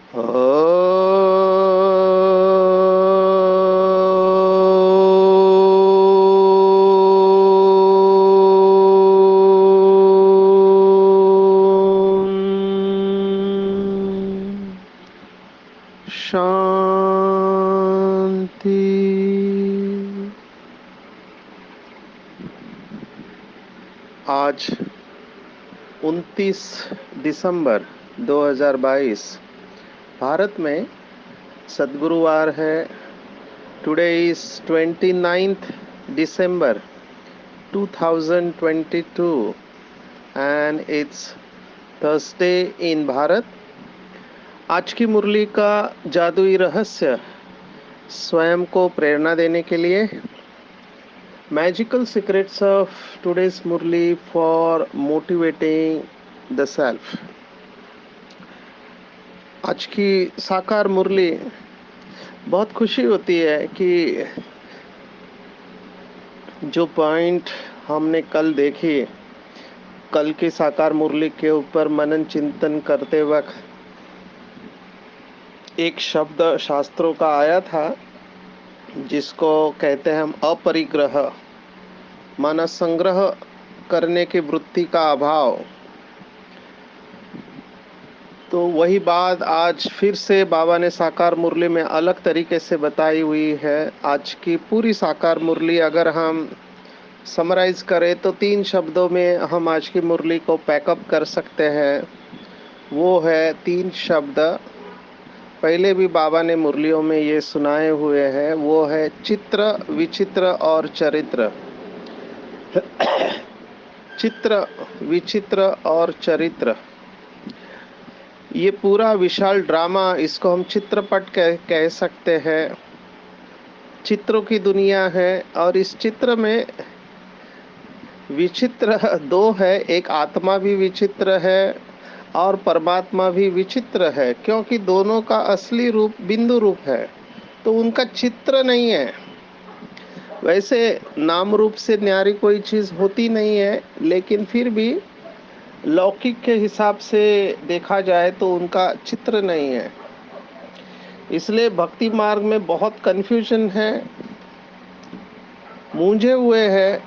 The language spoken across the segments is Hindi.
शांति। आज 29 दिसंबर 2022 भारत में सद्गुरुवार है। Today is 29th December 2022 and it's Thursday in Bharat. आज की मुरली का जादुई रहस्य स्वयं को प्रेरणा देने के लिए magical secrets of today's Murli for motivating the self. आज की साकार मुरली बहुत खुशी होती है कि जो पॉइंट हमने कल देखी, कल की साकार मुरली के ऊपर मनन चिंतन करते वक्त एक शब्द शास्त्रों का आया था जिसको कहते हैं हम अपरिग्रह, माना संग्रह करने की वृत्ति का अभाव। तो वही बात आज फिर से बाबा ने साकार मुरली में अलग तरीके से बताई हुई है। आज की पूरी साकार मुरली अगर हम समराइज करें तो 3 शब्दों में हम आज की मुरली को पैकअप कर सकते हैं। वो है 3 शब्द, पहले भी बाबा ने मुरलियों में ये सुनाए हुए हैं। वो है चित्र, विचित्र और चरित्र। चित्र, विचित्र और चरित्र, ये पूरा विशाल ड्रामा, इसको हम चित्रपट कह सकते हैं। चित्रों की दुनिया है और इस चित्र में विचित्र 2 है। एक आत्मा भी विचित्र है और परमात्मा भी विचित्र है, क्योंकि दोनों का असली रूप बिंदु रूप है, तो उनका चित्र नहीं है। वैसे नाम रूप से न्यारी कोई चीज होती नहीं है, लेकिन फिर भी लौकिक के हिसाब से देखा जाए तो उनका चित्र नहीं है। इसलिए भक्ति मार्ग में बहुत कंफ्यूजन है, मूंझे हुए हैं।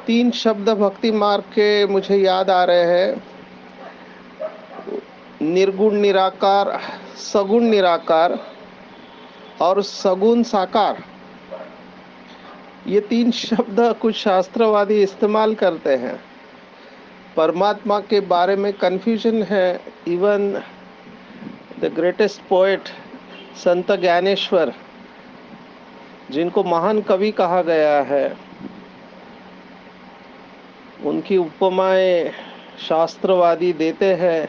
3 शब्द भक्ति मार्ग के मुझे याद आ रहे हैं, निर्गुण निराकार, सगुण निराकार और सगुण साकार। ये 3 शब्द कुछ शास्त्रवादी इस्तेमाल करते हैं। परमात्मा के बारे में कंफ्यूजन है। इवन द ग्रेटेस्ट पोएट संत ज्ञानेश्वर, जिनको महान कवि कहा गया है, उनकी उपमाएं शास्त्रवादी देते हैं,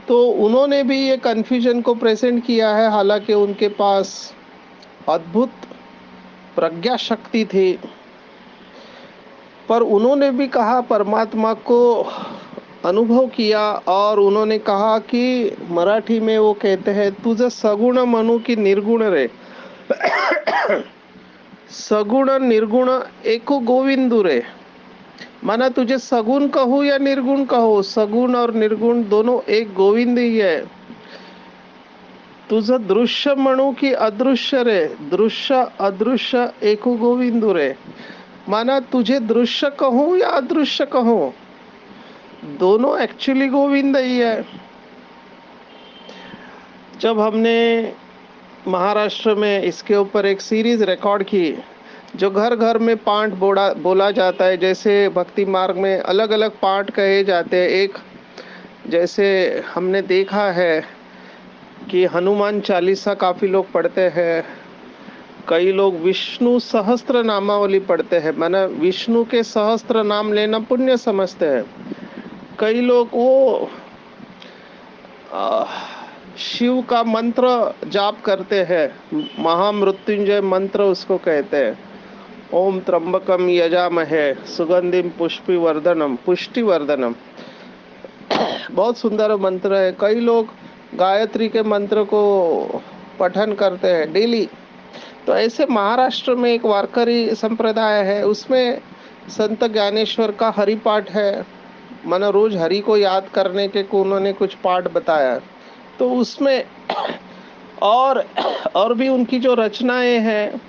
तो उन्होंने भी ये कंफ्यूजन को प्रेजेंट किया है। हालांकि उनके पास अद्भुत प्रज्ञा शक्ति थी, पर उन्होंने भी कहा, परमात्मा को अनुभव किया और उन्होंने कहा कि मराठी में वो कहते हैं, तुझं सगुण म्हणू की निर्गुण रे, सगुण निर्गुण एको गोविंदू रे। माना तुझे सगुण कहूँ या निर्गुण कहूँ, सगुण और निर्गुण दोनों एक गोविंद ही है। तुझं दृश्य म्हणू की अदृश्य रे, दृश्य अदृश्य एको गोविंदू रे। माना तुझे दृश्य कहूँ या अदृश्य कहूँ, दोनों एक्चुअली गोविंद ही है। जब हमने महाराष्ट्र में इसके ऊपर एक सीरीज रिकॉर्ड की, जो घर घर में पाठ बोला जाता है, जैसे भक्ति मार्ग में अलग अलग पाठ कहे जाते हैं। एक जैसे हमने देखा है कि हनुमान चालीसा काफ़ी लोग पढ़ते हैं, कई लोग विष्णु सहस्त्र नामावली पढ़ते हैं, माना विष्णु के सहस्त्र नाम लेना पुण्य समझते हैं। कई लोग वो शिव का मंत्र जाप करते हैं, महामृत्युंजय मंत्र उसको कहते हैं। ओम त्र्यंबकम यजामहे सुगंधिम पुष्टिवर्धनम, बहुत सुंदर मंत्र है। कई लोग गायत्री के मंत्र को पठन करते हैं डेली। तो ऐसे महाराष्ट्र में एक वारकरी संप्रदाय है, उसमें संत ज्ञानेश्वर का हरि पाठ है। माना रोज हरि को याद करने के को उन्होंने कुछ पाठ बताया। तो उसमें और और भी उनकी जो रचनाएं हैं,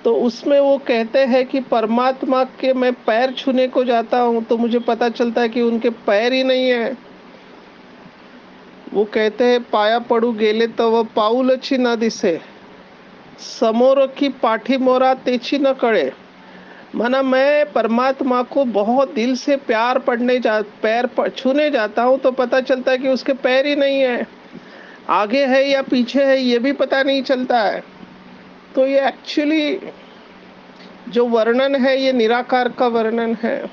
तो उसमें वो कहते हैं कि परमात्मा के मैं पैर छूने को जाता हूँ तो मुझे पता चलता है कि उनके पैर ही नहीं है। वो कहते हैं पाया पडू गेले तव पाऊलची न दिसे, समोर की पाठी मोरा तेची न कळे। माना मैं परमात्मा को बहुत दिल से छूने जाता हूँ तो पता चलता है कि उसके पैर ही नहीं है, आगे है या पीछे है ये भी पता नहीं चलता है। तो ये एक्चुअली जो वर्णन है ये निराकार का वर्णन है,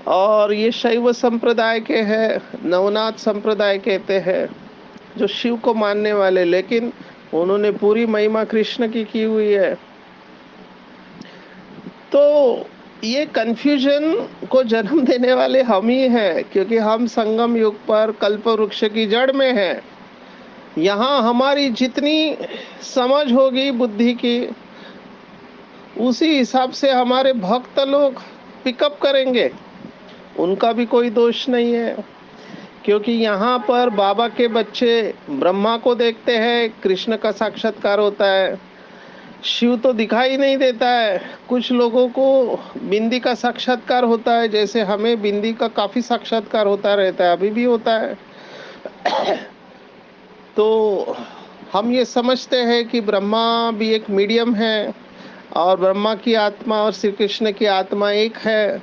और ये शैव संप्रदाय के हैं, नवनाथ संप्रदाय कहते हैं, जो शिव को मानने वाले, लेकिन उन्होंने पूरी महिमा कृष्ण की हुई है। तो ये कंफ्यूजन को जन्म देने वाले हम ही हैं, क्योंकि हम संगम युग पर कल्प वृक्ष की जड़ में हैं। यहाँ हमारी जितनी समझ होगी बुद्धि की, उसी हिसाब से हमारे भक्त लोग पिकअप करेंगे, उनका भी कोई दोष नहीं है। क्योंकि यहाँ पर बाबा के बच्चे ब्रह्मा को देखते हैं, कृष्ण का साक्षात्कार होता है, शिव तो दिखाई नहीं देता है। कुछ लोगों को बिंदी का साक्षात्कार होता है, जैसे हमें बिंदी का काफी साक्षात्कार होता रहता है, अभी भी होता है। तो हम ये समझते हैं कि ब्रह्मा भी एक मीडियम है, और ब्रह्मा की आत्मा और श्री कृष्ण की आत्मा एक है।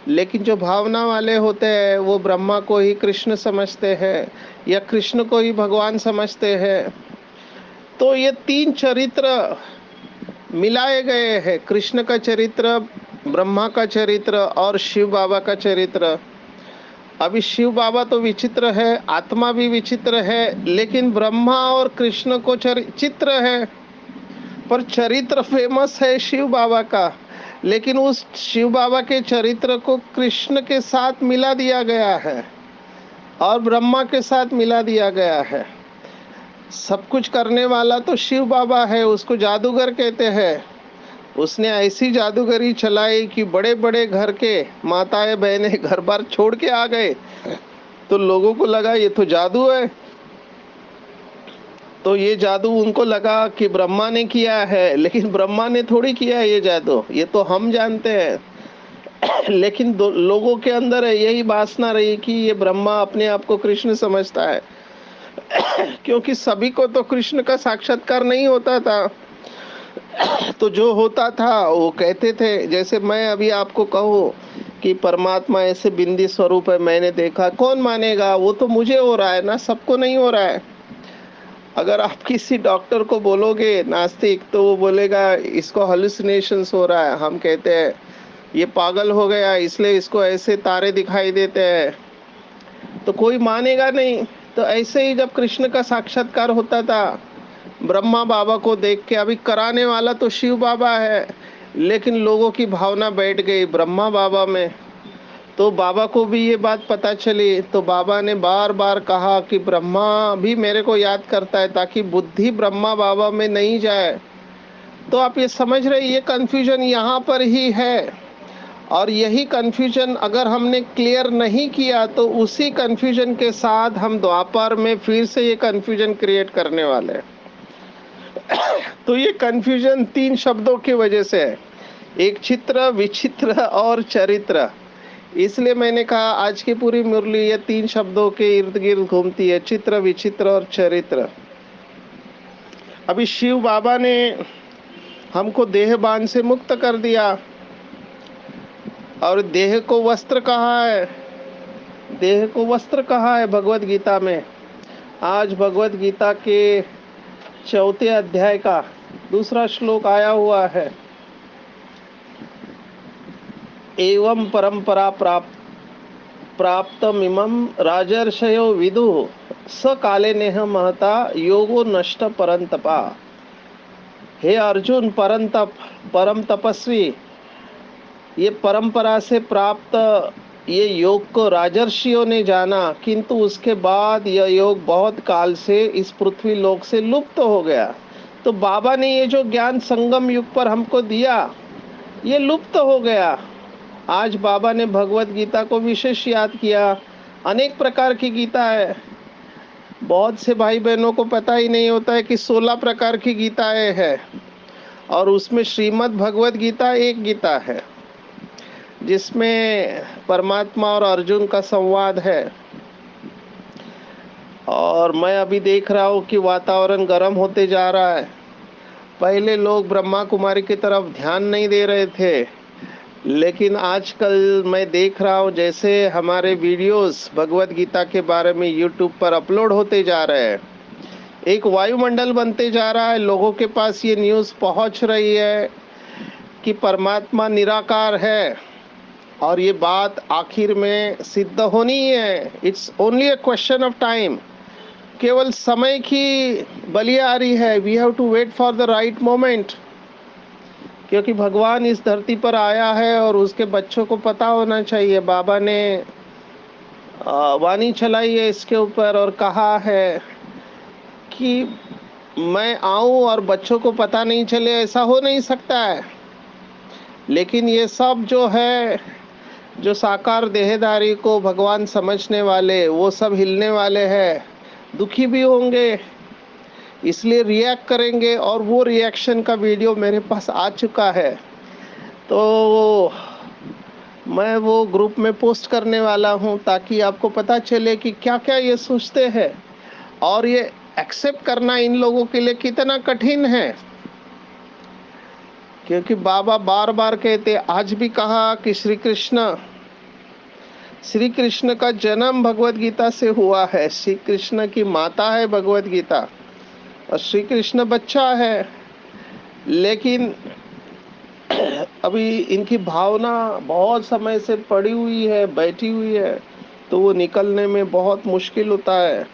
लेकिन जो भावना वाले होते हैं वो ब्रह्मा को ही कृष्ण समझते हैं, या कृष्ण को ही भगवान समझते हैं। तो ये तीन चरित्र मिलाए गए हैं, कृष्ण का चरित्र, ब्रह्मा का चरित्र और शिव बाबा का चरित्र। अभी शिव बाबा तो विचित्र है, आत्मा भी विचित्र है, लेकिन ब्रह्मा और कृष्ण को चित्र है, पर चरित्र फेमस है शिव बाबा का। लेकिन उस शिव बाबा के चरित्र को कृष्ण के साथ मिला दिया गया है और ब्रह्मा के साथ मिला दिया गया है। सब कुछ करने वाला तो शिव बाबा है, उसको जादूगर कहते हैं। उसने ऐसी जादूगरी चलाई कि बड़े बड़े घर के माताएं बहनें घर बार छोड़ के आ गए, तो लोगों को लगा ये तो जादू है। तो ये जादू उनको लगा कि ब्रह्मा ने किया है, लेकिन ब्रह्मा ने थोड़ी किया है ये जादू, ये तो हम जानते हैं। लेकिन लोगों के अंदर यही वासना रही कि ये ब्रह्मा अपने आप को कृष्ण समझता है। क्योंकि सभी को तो कृष्ण का साक्षात्कार नहीं होता था। तो जो होता था वो कहते थे, जैसे मैं अभी आपको कहूँ कि परमात्मा ऐसे बिंदी स्वरूप है, मैंने देखा, कौन मानेगा? वो तो मुझे हो रहा है ना, सबको नहीं हो रहा है। अगर आप किसी डॉक्टर को बोलोगे नास्तिक, तो वो बोलेगा इसको हेलुसिनेशंस हो रहा है। हम कहते हैं ये पागल हो गया, इसलिए इसको ऐसे तारे दिखाई देते हैं, तो कोई मानेगा नहीं। तो ऐसे ही जब कृष्ण का साक्षात्कार होता था, ब्रह्मा बाबा को देख के, अभी कराने वाला तो शिव बाबा है, लेकिन लोगों की भावना बैठ गई ब्रह्मा बाबा में। तो बाबा को भी ये बात पता चली, तो बाबा ने बार बार कहा कि ब्रह्मा भी मेरे को याद करता है, ताकि बुद्धि ब्रह्मा बाबा में नहीं जाए। तो आप ये समझ रहे, ये कंफ्यूजन यहाँ पर ही है। और यही कंफ्यूजन अगर हमने क्लियर नहीं किया, तो उसी कंफ्यूजन के साथ हम द्वापर में फिर से ये कंफ्यूजन क्रिएट करने वाले हैं। तो ये कंफ्यूजन तीन शब्दों की वजह से है, एक चित्र, विचित्र और चरित्र। इसलिए मैंने कहा आज की पूरी मुरली ये तीन शब्दों के इर्द गिर्द घूमती है, चित्र, विचित्र और चरित्र। अभी शिव बाबा ने हमको देह बांध से मुक्त कर दिया, और देह को वस्त्र कहा है, देह को वस्त्र कहा है भगवत गीता में। आज भगवत गीता के 4 अध्याय का 2 श्लोक आया हुआ है, एवं परंपरा प्राप्तमिमं राजर्षयो विदुः स काले नेह महता योगो नष्ट परंतपा। हे अर्जुन, परम तपस्वी, ये परंपरा से प्राप्त ये योग को राजर्षियों ने जाना, किंतु उसके बाद यह योग बहुत काल से इस पृथ्वी लोक से लुप्त हो गया। तो बाबा ने ये जो ज्ञान संगम युग पर हमको दिया, ये लुप्त हो गया। आज बाबा ने भगवत गीता को विशेष याद किया। अनेक प्रकार की गीता है, बहुत से भाई बहनों को पता ही नहीं होता है कि 16 प्रकार की गीताएं हैं और उसमें श्रीमद् भगवत गीता एक गीता है जिसमें परमात्मा और अर्जुन का संवाद है। और मैं अभी देख रहा हूँ कि वातावरण गर्म होते जा रहा है। पहले लोग ब्रह्मा कुमारी की तरफ ध्यान नहीं दे रहे थे, लेकिन आजकल मैं देख रहा हूँ जैसे हमारे वीडियोस भगवत गीता के बारे में यूट्यूब पर अपलोड होते जा रहे हैं, एक वायुमंडल बनते जा रहा है। लोगों के पास ये न्यूज़ पहुंच रही है कि परमात्मा निराकार है और ये बात आखिर में सिद्ध होनी ही है। It's only a question of time. केवल समय की बलिहारी है। We have to wait for the right moment, क्योंकि भगवान इस धरती पर आया है और उसके बच्चों को पता होना चाहिए। बाबा ने वाणी चलाई है इसके ऊपर और कहा है कि मैं आऊं और बच्चों को पता नहीं चले, ऐसा हो नहीं सकता है। लेकिन ये सब जो है, जो साकार देहधारी को भगवान समझने वाले, वो सब हिलने वाले हैं, दुखी भी होंगे, इसलिए रिएक्ट करेंगे। और वो रिएक्शन का वीडियो मेरे पास आ चुका है, तो मैं वो ग्रुप में पोस्ट करने वाला हूँ ताकि आपको पता चले कि क्या क्या ये सोचते हैं और ये एक्सेप्ट करना इन लोगों के लिए कितना कठिन है। क्योंकि बाबा बार बार कहते, आज भी कहा कि श्री कृष्ण का जन्म भगवत गीता से हुआ है। श्री कृष्ण की माता है भगवत गीता और श्री कृष्ण बच्चा है। लेकिन अभी इनकी भावना बहुत समय से पड़ी हुई है, बैठी हुई है, तो वो निकलने में बहुत मुश्किल होता है।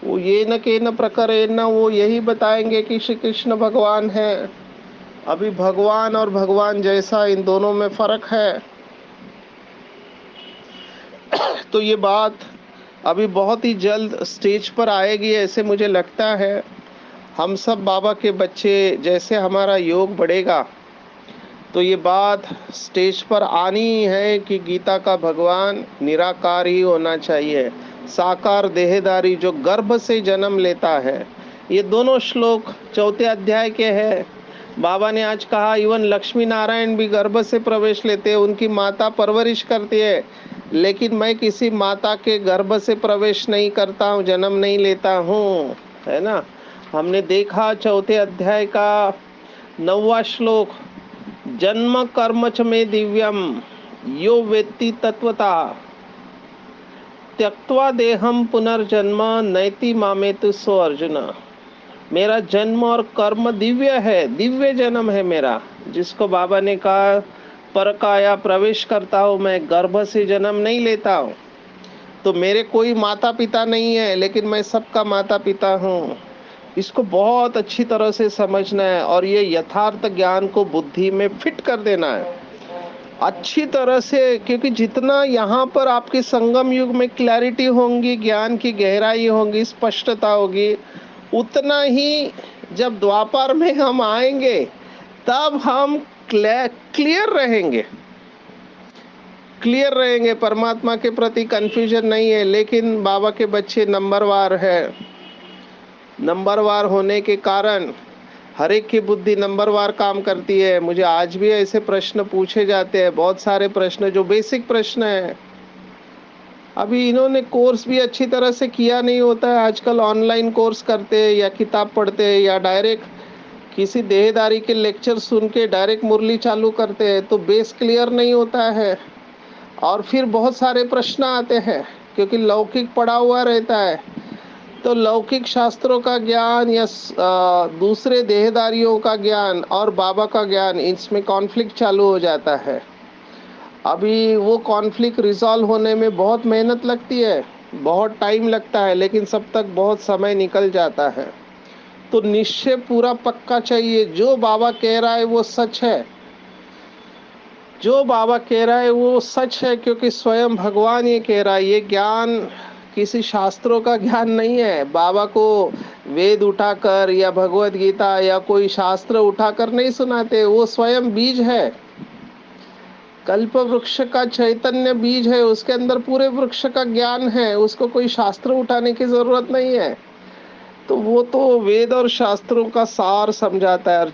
वो ये न के न प्रकारे न वो यही बताएंगे कि श्री कृष्ण भगवान है। अभी भगवान और भगवान जैसा इन दोनों में फर्क है। तो ये बात अभी बहुत ही जल्द स्टेज पर आएगी, ऐसे मुझे लगता है। हम सब बाबा के बच्चे, जैसे हमारा योग बढ़ेगा तो ये बात स्टेज पर आनी है कि गीता का भगवान निराकार ही होना चाहिए, साकार देहधारी जो गर्भ से जन्म लेता है। ये दोनों श्लोक 4 अध्याय के हैं। बाबा ने आज कहा इवन लक्ष्मी नारायण भी गर्भ से प्रवेश लेते हैं, उनकी माता परवरिश करती है। लेकिन मैं किसी माता के गर्भ से प्रवेश नहीं करता हूँ, जन्म नहीं लेता हूँ, है ना। हमने देखा 4 अध्याय का 9वां श्लोक, जन्म कर्म च मे दिव्यम यो वेत्ति तत्वता त्यक्त्वा देहम पुनर्जन्म नैति मामेतु सो अर्जुन। मेरा जन्म और कर्म दिव्य है, दिव्य जन्म है मेरा, जिसको बाबा ने कहा परकाया प्रवेश करता हूँ मैं, गर्भ से जन्म नहीं लेता हूँ। तो मेरे कोई माता पिता नहीं है, लेकिन मैं सबका माता पिता हूँ। इसको बहुत अच्छी तरह से समझना है और ये यथार्थ ज्ञान को बुद्धि में फिट कर देना है अच्छी तरह से। क्योंकि जितना यहाँ पर आपके संगम युग में क्लैरिटी होंगी, ज्ञान की गहराई होगी, स्पष्टता होगी, उतना ही जब द्वापर में हम आएंगे तब हम क्लियर रहेंगे, परमात्मा के प्रति कंफ्यूजन नहीं है। लेकिन बाबा के बच्चे नंबरवार है, नंबरवार होने के कारण हर एक की बुद्धि नंबरवार काम करती है। मुझे आज भी ऐसे प्रश्न पूछे जाते हैं, बहुत सारे प्रश्न जो बेसिक प्रश्न है। अभी इन्होंने कोर्स भी अच्छी तरह से किया नहीं होता है। आजकल ऑनलाइन कोर्स करते हैं या किताब पढ़ते हैं या डायरेक्ट किसी देहदारी के लेक्चर सुन के डायरेक्ट मुरली चालू करते हैं, तो बेस क्लियर नहीं होता है और फिर बहुत सारे प्रश्न आते हैं क्योंकि लौकिक पढ़ा हुआ रहता है। तो लौकिक शास्त्रों का ज्ञान या दूसरे देहदारियों का ज्ञान और बाबा का ज्ञान, इसमें कॉन्फ्लिक्ट चालू हो जाता है। अभी वो कॉन्फ्लिक्ट रिजॉल्व होने में बहुत मेहनत लगती है, बहुत टाइम लगता है, लेकिन सब तक बहुत समय निकल जाता है। तो निश्चय पूरा पक्का चाहिए, जो बाबा कह रहा है वो सच है, जो बाबा कह रहा है वो सच है, क्योंकि स्वयं भगवान ये कह रहा है। ये ज्ञान किसी शास्त्रों का ज्ञान नहीं है। बाबा को वेद उठाकर या भगवत गीता या कोई शास्त्र उठाकर नहीं सुनाते, वो स्वयं बीज है। कल्प वृक्ष का चैतन्य बीज है, उसके अंदर पूरे वृक्ष का ज्ञान है, उसको कोई शास्त्र उठाने की जरूरत नहीं है। तो वो तो वेद और शास्त्रों का सार समझाता है। और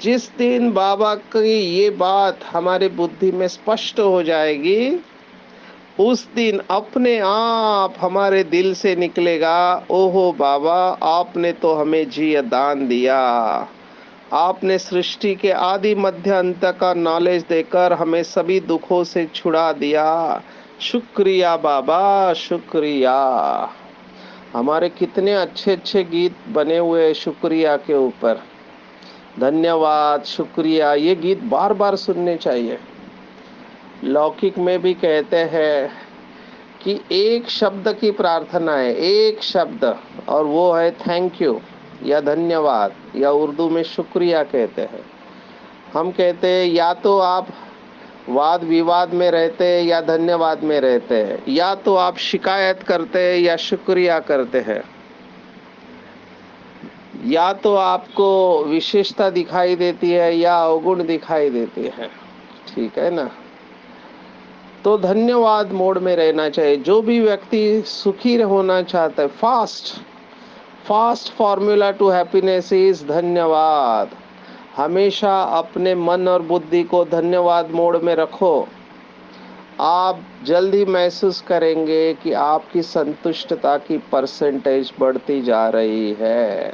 जिस दिन बाबा की ये बात हमारे बुद्धि में स्पष्ट हो जाएगी, उस दिन अपने आप हमारे दिल से निकलेगा, ओहो बाबा, आपने तो हमें जी दान दिया। आपने सृष्टि के आदि मध्य अंत का नॉलेज देकर हमें सभी दुखों से छुड़ा दिया। शुक्रिया बाबा, शुक्रिया। हमारे कितने अच्छे अच्छे गीत बने हुए हैं शुक्रिया के ऊपर। धन्यवाद, शुक्रिया, ये गीत बार बार सुनने चाहिए। लौकिक में भी कहते हैं कि एक शब्द की प्रार्थना है, एक शब्द, और वो है थैंक यू या धन्यवाद, या उर्दू में शुक्रिया कहते हैं। हम कहते हैं या तो आप वाद विवाद में रहते हैं या धन्यवाद में रहते हैं, या तो आप शिकायत करते हैं या शुक्रिया करते हैं, या तो आपको विशेषता दिखाई देती है या अवगुण दिखाई देती है। ठीक है ना? तो धन्यवाद मोड में रहना चाहिए। जो भी व्यक्ति सुखी होना चाहता है, fast formula to happiness is धन्यवाद। हमेशा अपने मन और बुद्धि को धन्यवाद मोड में रखो। आप जल्द ही महसूस करेंगे कि आपकी संतुष्टता की परसेंटेज बढ़ती जा रही है।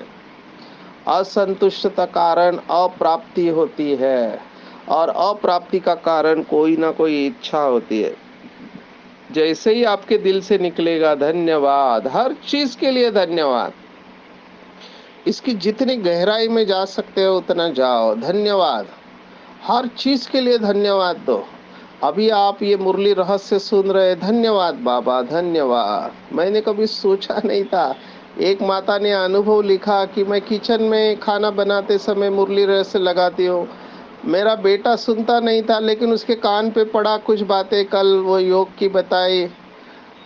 असंतुष्टता कारण अप्राप्ति होती है, और अप्राप्ति का कारण कोई ना कोई इच्छा होती है। जैसे ही आपके दिल से निकलेगा धन्यवाद, हर चीज के लिए धन्यवाद, इसकी जितनी गहराई में जा सकते हो उतना जाओ। धन्यवाद, हर चीज के लिए धन्यवाद दो। अभी आप ये मुरली रहस्य सुन रहे, धन्यवाद बाबा, धन्यवाद। मैंने कभी सोचा नहीं था। एक माता ने अनुभव लिखा कि मैं किचन में खाना बनाते समय मुरली रहस्य लगाती हूँ। मेरा बेटा सुनता नहीं था, लेकिन उसके कान पे पड़ा कुछ बातें, कल वो योग की बताई,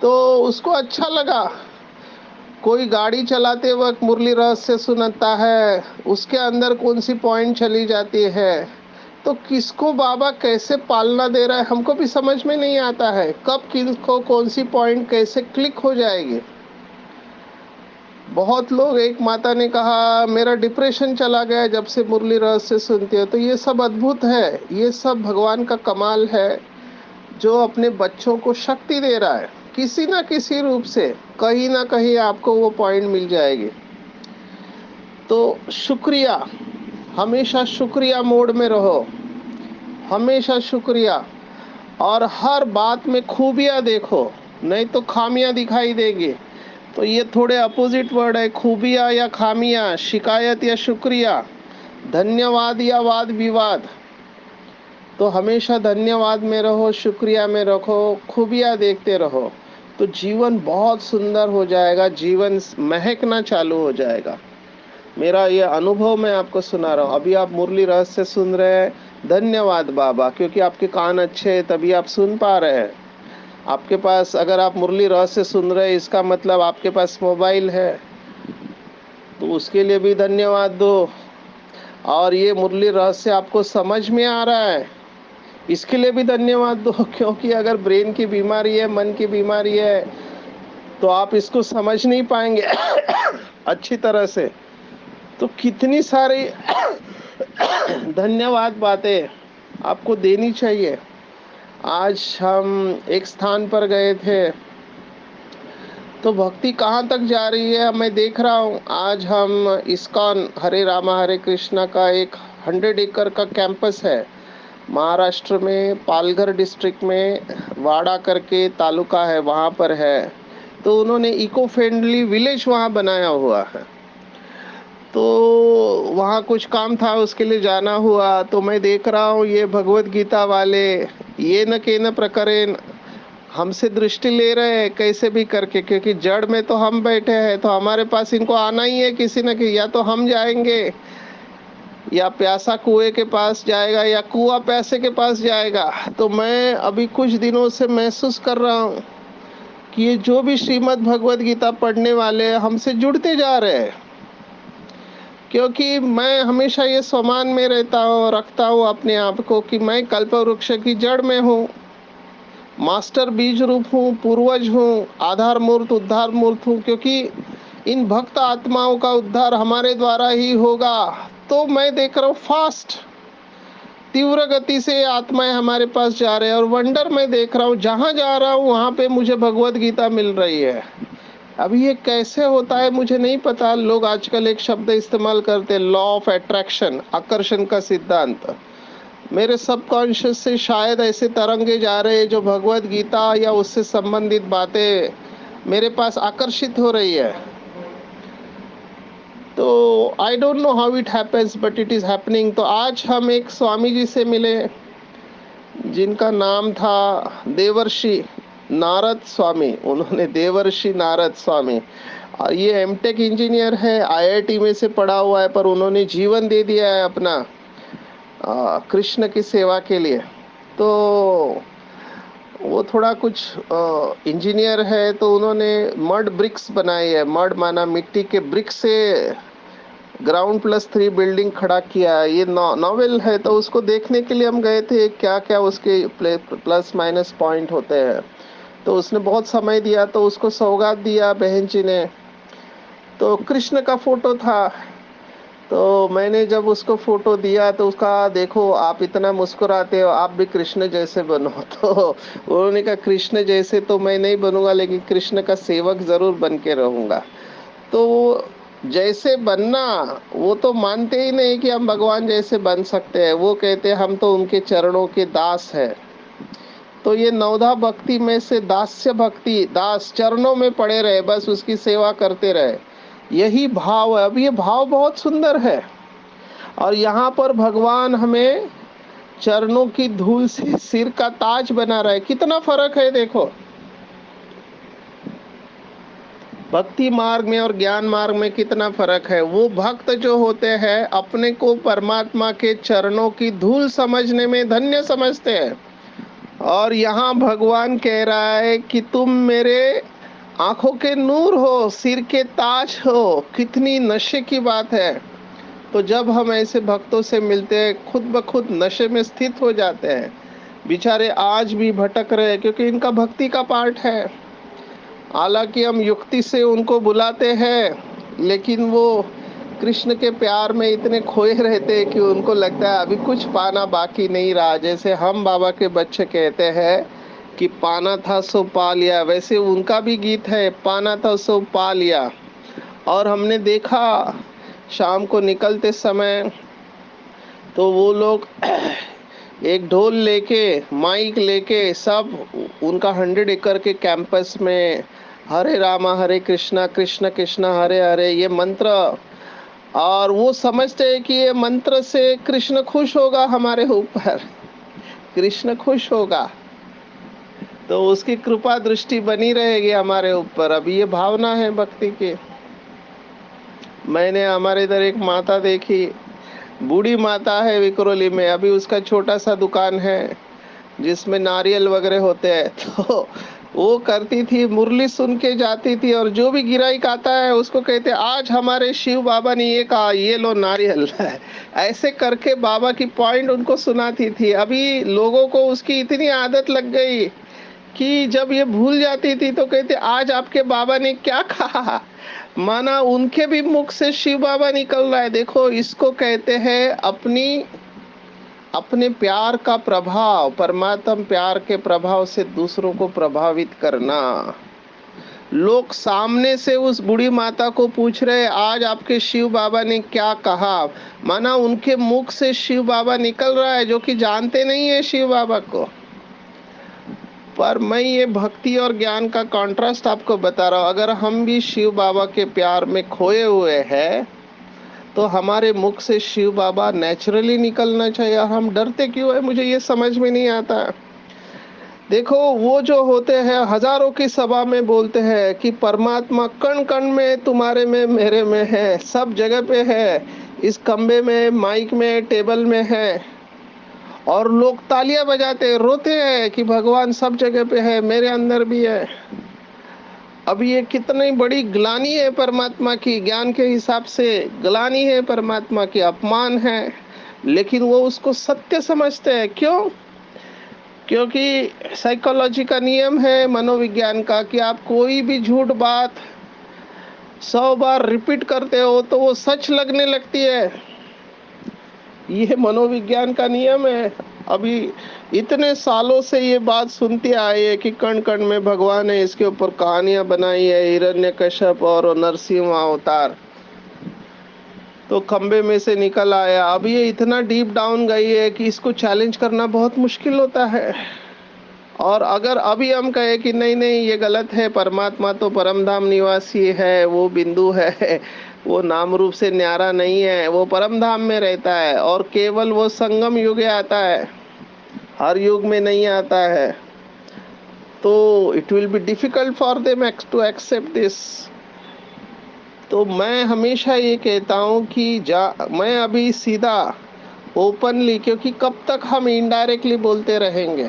तो उसको अच्छा लगा। कोई गाड़ी चलाते वक्त मुरली रहस्य सुनता है, उसके अंदर कौन सी पॉइंट चली जाती है। तो किसको बाबा कैसे पालना दे रहा है हमको भी समझ में नहीं आता है, कब किसको कौन सी पॉइंट कैसे क्लिक हो जाएगी। बहुत लोग, एक माता ने कहा मेरा डिप्रेशन चला गया जब से मुरली रहस्य सुनते हो। तो ये सब अद्भुत है, ये सब भगवान का कमाल है, जो अपने बच्चों को शक्ति दे रहा है। किसी ना किसी रूप से कहीं ना कहीं आपको वो पॉइंट मिल जाएगी। तो शुक्रिया, हमेशा शुक्रिया मोड में रहो, हमेशा शुक्रिया। और हर बात में खूबियाँ देखो, नहीं तो खामियां दिखाई देंगी। तो ये थोड़े अपोजिट वर्ड है, खूबियाँ या खामियां, शिकायत या शुक्रिया, धन्यवाद या वाद विवाद। तो हमेशा धन्यवाद में रहो, शुक्रिया में रखो, खूबियाँ देखते रहो, तो जीवन बहुत सुंदर हो जाएगा, जीवन महकना चालू हो जाएगा। मेरा ये अनुभव मैं आपको सुना रहा हूँ। अभी आप मुरली रहस्य सुन रहे हैं, धन्यवाद बाबा, क्योंकि आपके कान अच्छे हैं तभी आप सुन पा रहे हैं। आपके पास, अगर आप मुरली रहस्य सुन रहे हैं, इसका मतलब आपके पास मोबाइल है, तो उसके लिए भी धन्यवाद दो। और ये मुरली रहस्य आपको समझ में आ रहा है, इसके लिए भी धन्यवाद दो। क्योंकि अगर ब्रेन की बीमारी है, मन की बीमारी है, तो आप इसको समझ नहीं पाएंगे अच्छी तरह से। तो कितनी सारी धन्यवाद बातें आपको देनी चाहिए। आज हम एक स्थान पर गए थे, तो भक्ति कहाँ तक जा रही है मैं देख रहा हूँ। आज हम इस्कॉन हरे रामा हरे कृष्णा का एक 100 एकड़ का कैंपस है, महाराष्ट्र में पालघर डिस्ट्रिक्ट में वाड़ा करके तालुका है, वहाँ पर है। तो उन्होंने इको फ्रेंडली विलेज वहाँ बनाया हुआ है। तो वहाँ कुछ काम था, उसके लिए जाना हुआ। तो मैं देख रहा हूँ ये भगवत गीता वाले ये न के न प्रकरण हमसे दृष्टि ले रहे हैं कैसे भी करके, क्योंकि जड़ में तो हम बैठे हैं, तो हमारे पास इनको आना ही है किसी न किसी। या तो हम जाएंगे, या प्यासा कुएं के पास जाएगा, या कुआं प्यासे के पास जाएगा। तो मैं अभी कुछ दिनों से महसूस कर रहा हूँ कि ये जो भी श्रीमद् भगवत गीता पढ़ने वाले हमसे जुड़ते जा रहे हैं। क्योंकि मैं हमेशा ये स्वमान में रहता हूँ, रखता हूँ अपने आप को कि मैं कल्पवृक्ष की जड़ में हूँ, मास्टर बीज रूप हूँ, पूर्वज हूँ, आधार मूर्त उद्धार मूर्त हूँ, क्योंकि इन भक्त आत्माओं का उद्धार हमारे द्वारा ही होगा। तो मैं देख रहा हूँ फास्ट तीव्र गति से आत्माएं हमारे पास जा रहे हैं, और वंडर मैं देख रहा हूँ जहां जा रहा हूँ वहां पे मुझे भगवत गीता मिल रही है। अभी ये कैसे होता है मुझे नहीं पता। लोग आजकल एक शब्द इस्तेमाल करते हैं, लॉ ऑफ अट्रैक्शन, आकर्षण का सिद्धांत। मेरे सबकॉन्शियस से शायद ऐसे तरंगे जा रहे हैं जो भगवत गीता या उससे संबंधित बातें मेरे पास आकर्षित हो रही है। तो I don't know how it happens but it is happening. तो आज हम एक स्वामी जी से मिले जिनका नाम था देवर्षि नारद स्वामी। उन्होंने देवर्षि नारद स्वामी, और ये एमटेक इंजीनियर है, आईआईटी में से पढ़ा हुआ है, पर उन्होंने जीवन दे दिया है अपना कृष्ण की सेवा के लिए। तो वो थोड़ा कुछ इंजीनियर है, तो उन्होंने मड ब्रिक्स बनाई है। मड माना मिट्टी के ब्रिक्स से ग्राउंड+3 बिल्डिंग खड़ा किया है। ये नॉवेल है, तो उसको देखने के लिए हम गए थे, क्या क्या उसके प्लस माइनस पॉइंट होते हैं। तो उसने बहुत समय दिया, तो उसको सौगात दिया बहन जी ने। तो कृष्ण का फोटो था, तो मैंने जब उसको फोटो दिया तो उसका, देखो आप इतना मुस्कुराते हो, आप भी कृष्ण जैसे बनो। तो उन्होंने कहा कृष्ण जैसे तो मैं नहीं बनूंगा, लेकिन कृष्ण का सेवक जरूर बन के रहूंगा। तो जैसे बनना, वो तो मानते ही नहीं कि हम भगवान जैसे बन सकते हैं। वो कहते हैं हम तो उनके चरणों के दास हैं। तो ये नवधा भक्ति में से दास्य भक्ति, दास चरणों में पड़े रहे, बस उसकी सेवा करते रहे, यही भाव है। अब ये भाव बहुत सुंदर है, और यहाँ पर भगवान हमें चरणों की धूल से सिर का ताज बना रहा है। कितना फर्क है देखो, भक्ति मार्ग में और ज्ञान मार्ग में कितना फर्क है। वो भक्त जो होते हैं अपने को परमात्मा के चरणों की धूल समझने में धन्य समझते हैं, और यहाँ भगवान कह रहा है कि तुम मेरे आंखों के नूर हो, सिर के ताज हो। कितनी नशे की बात है। तो जब हम ऐसे भक्तों से मिलते हैं, खुद ब खुद नशे में स्थित हो जाते हैं। बेचारे आज भी भटक रहे हैं, क्योंकि इनका भक्ति का पार्ट है। हालांकि हम युक्ति से उनको बुलाते हैं, लेकिन वो कृष्ण के प्यार में इतने खोए रहते हैं कि उनको लगता है अभी कुछ पाना बाकी नहीं रहा। जैसे हम बाबा के बच्चे कहते हैं कि पाना था सो पा लिया, वैसे उनका भी गीत है, पाना था सो पा लिया। और हमने देखा शाम को निकलते समय, तो वो लोग एक ढोल लेके, माइक लेके, सब उनका 100 एकड़ के कैंपस में हरे रामा हरे कृष्णा कृष्ण कृष्णा हरे हरे ये मंत्र, और वो समझते हैं कि ये मंत्र से कृष्ण खुश होगा हमारे ऊपर, कृष्ण खुश होगा, तो उसकी कृपा दृष्टि बनी रहेगी हमारे ऊपर। अब ये भावना है भक्ति की। मैंने हमारे इधर एक माता देखी, बूढ़ी माता है विक्रोली में, अभी उसका छोटा सा दुकान है जिसमें नारियल वगैरह होते हैं। तो वो करती थी, मुरली सुन के जाती थी, और जो भी गिराई आता है उसको कहते आज हमारे शिव बाबा ने ये कहा, ये लो नारियल। ऐसे करके बाबा की पॉइंट उनको सुनाती थी। अभी लोगों को उसकी इतनी आदत लग गई कि जब ये भूल जाती थी तो कहते आज आपके बाबा ने क्या कहा, माना उनके भी मुख से शिव बाबा निकल रहा है। देखो इसको कहते हैं अपने प्यार का प्रभाव, परमात्म प्यार के प्रभाव से दूसरों को प्रभावित करना। लोग सामने से उस बूढ़ी माता को पूछ रहे आज आपके शिव बाबा ने क्या कहा, माना उनके मुख से शिव बाबा निकल रहा है, जो कि जानते नहीं है शिव बाबा को। पर मैं ये भक्ति और ज्ञान का कॉन्ट्रास्ट आपको बता रहा हूँ। अगर हम भी शिव बाबा के प्यार में खोए हुए हैं, तो हमारे मुख से शिव बाबा नेचुरली निकलना चाहिए, और हम डरते क्यों है मुझे ये समझ में नहीं आता। देखो वो जो होते हैं हजारों की सभा में बोलते हैं कि परमात्मा कण कण में, तुम्हारे में मेरे में है, सब जगह पे है, इस कमरे में, माइक में, टेबल में है, और लोग तालियां बजाते रोते हैं कि भगवान सब जगह पे है, मेरे अंदर भी है। अब ये कितनी बड़ी ग्लानि है परमात्मा की, ज्ञान के हिसाब से ग्लानि है परमात्मा की, अपमान है, लेकिन वो उसको सत्य समझते हैं। क्यों? क्योंकि साइकोलॉजी का नियम है, मनोविज्ञान का, कि आप कोई भी झूठ बात 100 बार रिपीट करते हो तो वो सच लगने लगती है। ये मनोविज्ञान का नियम है। अभी इतने सालों से ये बात सुनते आए हैं कि कण कण में भगवान ने इसके ऊपर कहानियां बनाई है, हिरण्यकश्यप और नरसिंह अवतार, तो खंबे में से निकल आया। अब ये इतना डीप डाउन गई है कि इसको चैलेंज करना बहुत मुश्किल होता है। और अगर अभी हम कहे कि नहीं नहीं ये गलत है, परमात्मा तो परम धाम निवासी है, वो बिंदु है, वो नाम रूप से न्यारा नहीं है, वो परम धाम में रहता है और केवल वो संगम युग आता है, हर युग में नहीं आता है, तो it will be difficult for them to accept this. तो मैं हमेशा ये कहता हूँ कि मैं अभी सीधा ओपनली, क्योंकि कब तक हम इनडायरेक्टली बोलते रहेंगे।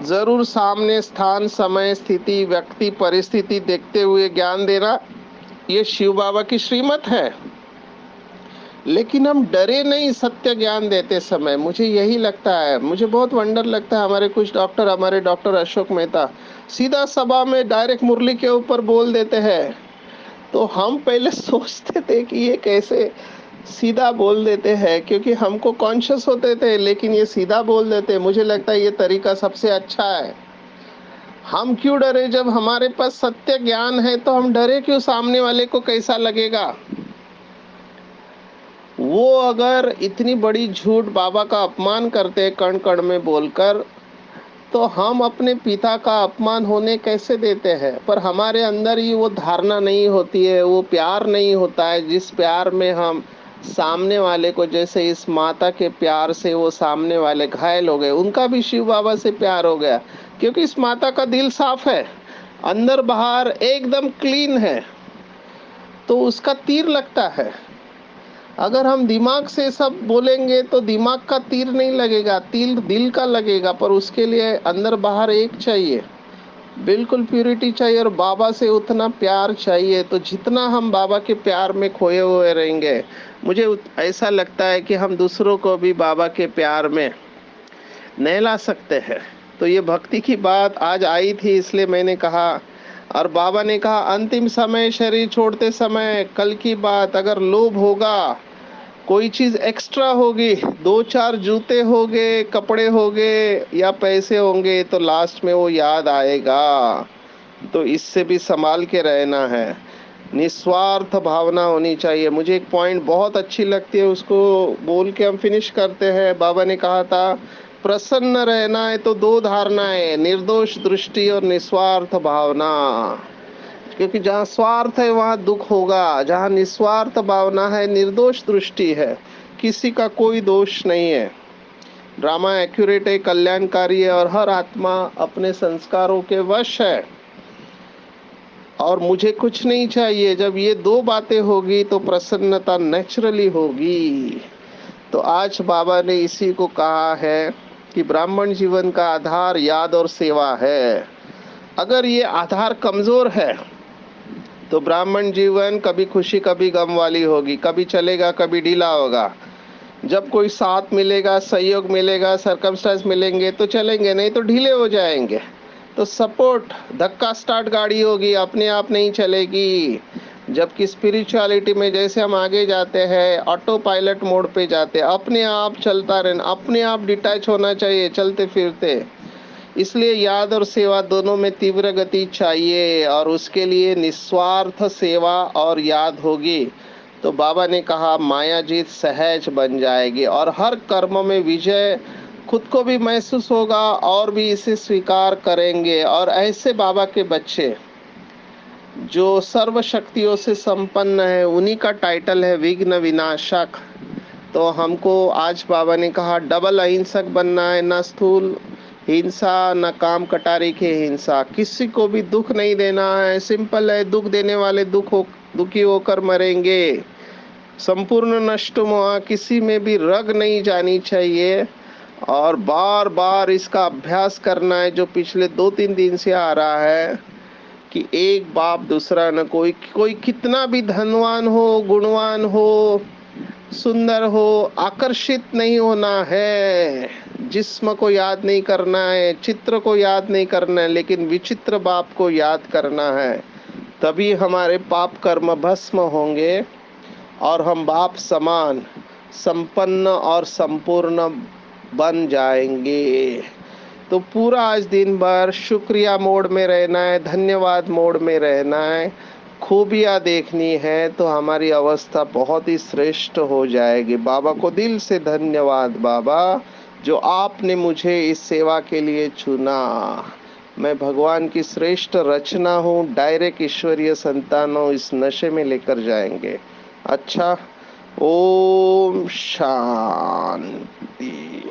जरूर सामने स्थान, समय, स्थिति, व्यक्ति, परिस्थिति देखते हुए ज्ञान देना, ये शिव बाबा की श्रीमत है। लेकिन हम डरे नहीं सत्य ज्ञान देते समय। मुझे यही लगता है, मुझे बहुत वंडर लगता है, हमारे डॉक्टर अशोक मेहता सीधा सभा में डायरेक्ट मुरली के ऊपर बोल देते हैं। तो हम पहले सोचते थे कि ये कैसे सीधा बोल देते हैं, क्योंकि हमको कॉन्शियस होते थे, लेकिन ये सीधा बोल देते। मुझे लगता है ये तरीका सबसे अच्छा है। हम क्यों डरे? जब हमारे पास सत्य ज्ञान है तो हम डरे क्यों? सामने वाले को कैसा लगेगा? वो अगर इतनी बड़ी झूठ बाबा का अपमान करते हैं कण कण में बोलकर, तो हम अपने पिता का अपमान होने कैसे देते हैं? पर हमारे अंदर ही वो धारणा नहीं होती है, वो प्यार नहीं होता है जिस प्यार में हम सामने वाले को, जैसे इस माता के प्यार से वो सामने वाले घायल हो गए, उनका भी शिव बाबा से प्यार हो गया, क्योंकि इस माता का दिल साफ है, अंदर बाहर एकदम क्लीन है, तो उसका तीर लगता है। अगर हम दिमाग से सब बोलेंगे तो दिमाग का तीर नहीं लगेगा, तीर दिल का लगेगा, पर उसके लिए अंदर बाहर एक चाहिए, बिल्कुल प्यूरिटी चाहिए, और बाबा से उतना प्यार चाहिए। तो जितना हम बाबा के प्यार में खोए हुए रहेंगे, मुझे ऐसा लगता है कि हम दूसरों को भी बाबा के प्यार में नहला सकते हैं। तो ये भक्ति की बात आज आई थी, इसलिए मैंने कहा। और बाबा ने कहा अंतिम समय, शरीर छोड़ते समय, कल की बात, अगर लोभ होगा, कोई चीज एक्स्ट्रा होगी, 2-4 जूते होंगे, कपड़े होंगे या पैसे होंगे, तो लास्ट में वो याद आएगा। तो इससे भी संभाल के रहना है, निस्वार्थ भावना होनी चाहिए। मुझे एक पॉइंट बहुत अच्छी लगती है, उसको बोल के हम फिनिश करते हैं। बाबा ने कहा था प्रसन्न रहना है तो 2 धारणाएं, निर्दोष दृष्टि और निस्वार्थ भावना। क्योंकि जहाँ स्वार्थ है वहाँ दुख होगा, जहाँ निस्वार्थ भावना है, निर्दोष दृष्टि है, किसी का कोई दोष नहीं है, ड्रामा एक्यूरेट है, कल्याणकारी है, और हर आत्मा अपने संस्कारों के वश है, और मुझे कुछ नहीं चाहिए। जब ये 2 बातें होगी तो प्रसन्नता नेचुरली होगी। तो आज बाबा ने इसी को कहा है कि ब्राह्मण जीवन का आधार याद और सेवा है। अगर ये आधार कमजोर है तो ब्राह्मण जीवन कभी खुशी कभी गम वाली होगी, कभी चलेगा कभी ढीला होगा। जब कोई साथ मिलेगा, सहयोग मिलेगा, सरकमस्टेंस मिलेंगे तो चलेंगे, नहीं तो ढीले हो जाएंगे। तो सपोर्ट, धक्का स्टार्ट गाड़ी होगी, अपने आप नहीं चलेगी। जबकि स्पिरिचुअलिटी में जैसे हम आगे जाते हैं, ऑटो पायलट मोड पे जाते हैं, अपने आप चलता रहना, अपने आप डिटैच होना चाहिए चलते फिरते। इसलिए याद और सेवा दोनों में तीव्र गति चाहिए, और उसके लिए निस्वार्थ सेवा और याद होगी तो बाबा ने कहा माया जीत सहज बन जाएगी, और हर कर्म में विजय खुद को भी महसूस होगा और भी इसे स्वीकार करेंगे। और ऐसे बाबा के बच्चे जो सर्व शक्तियों से संपन्न है, उन्हीं का टाइटल है विघ्न विनाशक। तो हमको आज बाबा ने कहा डबल अहिंसक बनना है, न स्थूल हिंसा न काम कटारी की हिंसा, किसी को भी दुख नहीं देना है। सिंपल है, दुख देने वाले दुखी होकर मरेंगे। संपूर्ण नष्ट मोह, किसी में भी रग नहीं जानी चाहिए, और बार बार इसका अभ्यास करना है, जो पिछले 2-3 दिन से आ रहा है कि एक बाप दूसरा न कोई, कोई कितना भी धनवान हो, गुणवान हो, सुंदर हो, आकर्षित नहीं होना है। जिस्म को याद नहीं करना है, चित्र को याद नहीं करना है, लेकिन विचित्र बाप को याद करना है। तभी हमारे पाप कर्म भस्म होंगे और हम बाप समान संपन्न और संपूर्ण बन जाएंगे। तो पूरा आज दिन भर शुक्रिया मोड में रहना है, धन्यवाद मोड में रहना है, खूबियाँ देखनी है, तो हमारी अवस्था बहुत ही श्रेष्ठ हो जाएगी। बाबा को दिल से धन्यवाद बाबा, जो आपने मुझे इस सेवा के लिए चुना। मैं भगवान की श्रेष्ठ रचना हूँ, डायरेक्ट ईश्वरीय संतान हूँ, इस नशे में लेकर जाएंगे। अच्छा, ओम शांति।